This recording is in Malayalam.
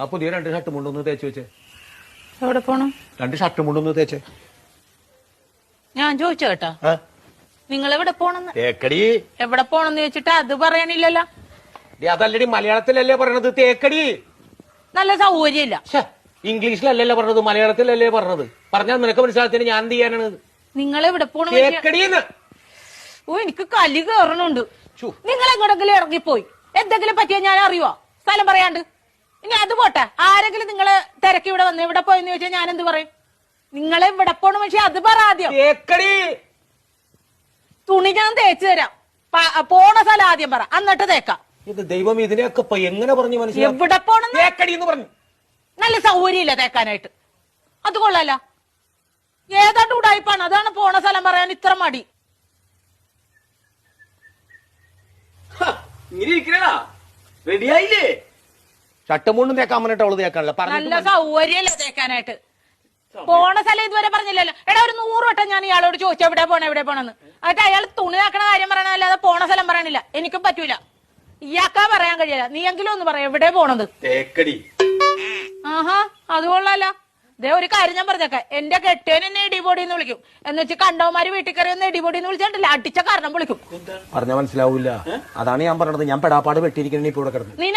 ആ പുതിയ 2 ഷർട്ട് മുണ്ടൊന്ന് തേച്ച് വെച്ചേ. എവിടെ പോണം? 2 ഷർട്ട് മുണ്ടൊന്ന് തേച്ചേ. ഞാൻ ചോദിച്ചു കേട്ടാ, നിങ്ങൾ എവിടെ പോണെന്ന്? തേക്കടി. എവിടെ പോണെന്ന് ചോദിച്ചിട്ട് അത് പറയാനില്ലല്ലോ. അതല്ലടി, മലയാളത്തിലല്ലേ പറയണത് തേക്കടി. നല്ല സൗകര്യമില്ല. ഇംഗ്ലീഷിലല്ലല്ലോ പറഞ്ഞത്, മലയാളത്തിലല്ലേ പറഞ്ഞത്. പറഞ്ഞാൽ നിനക്ക് മനസ്സിലാകത്തിന് ഞാൻ എന്ത് ചെയ്യാനാണ്? നിങ്ങൾ എവിടെ പോണ? ഓ, എനിക്ക് കലി കയറണുണ്ട്. നിങ്ങൾ എങ്ങോട്ടെങ്കിലും ഇറങ്ങിപ്പോയി എന്തെങ്കിലും പറ്റിയാ ഞാൻ അറിയുവോ? സ്ഥലം പറയാണ്ട്. ഇനി അത് പോട്ടെ, ആരെങ്കിലും നിങ്ങള് തിരക്കി ഇവിടെ വന്ന് ഇവിടെ പോയെന്ന് ചോദിച്ചാൽ ഞാൻ എന്ത് പറയും? നിങ്ങളെ ഇവിടെ പോണ പക്ഷെ അത് പറ ആദ്യം. തുണി ഞാൻ തേച്ചു തരാം. പോണ സ്ഥലം ആദ്യം പറ, എന്നിട്ട് തേക്കാം. ഇത് ദൈവം ഇതിനെയൊക്കെ എങ്ങനെ പറഞ്ഞു മനസ്സിലാക്കി? എവിടെ പോണെന്ന് തേക്കടി എന്ന് പറഞ്ഞു. നല്ല സൗകര്യമില്ല തേക്കാനായിട്ട്. അത് കൊള്ളാല. ഏതാണ്ട് ഉടായിപ്പാണ്, അതാണ് പോണ സ്ഥലം പറയാൻ ഇത്ര മടി. റെഡിയായില്ലേ? ഷട്ടുമുണ്ടും തേക്കാൻ പറഞ്ഞിട്ട് അവള് തേക്കാനല്ല. നല്ല സൗകര്യമില്ല തേക്കാനായിട്ട്. പോണ സ്ഥലം ഇതുവരെ പറഞ്ഞില്ലല്ലോ. എടാ, ഒരു 100 വട്ടം ഞാൻ ഇയാളോട് ചോദിച്ചു എവിടെ പോണ എവിടെ പോണെന്ന്. എന്നിട്ട് അയാൾ തുണി നാക്കണ കാര്യം പറയണല്ലാതെ പോണ സ്ഥലം പറയണില്ല. എനിക്കും പറ്റൂല. ഇയാൾക്കാ പറയാൻ കഴിയില്ല. നീ എങ്കിലും ഒന്ന് പറയാം എവിടെ പോണത്. തേക്കടി. ആഹാ, അത് കൊള്ളാല. ദേ, ഒരു കാര്യം ഞാൻ പറഞ്ഞേക്കാം, എന്റെ കെട്ടിയൻ എന്നെ ഇടിപൊടിന്ന് വിളിക്കും. എന്ന് വെച്ച് കണ്ടവന്മാര് വീട്ടിൽ കയറി ഒന്ന് ഇടിപൊടിന്ന് വിളിച്ചിട്ടില്ല, അടിച്ച കാരണം വിളിക്കും. പറഞ്ഞാൽ മനസ്സിലാവൂല. അതാണ് ഞാൻ പറഞ്ഞത്. ഞാൻ പെടാപ്പാട് വെട്ടിയിരിക്കണ ഇപ്പൊ ഇവിടെ കിടന്നു.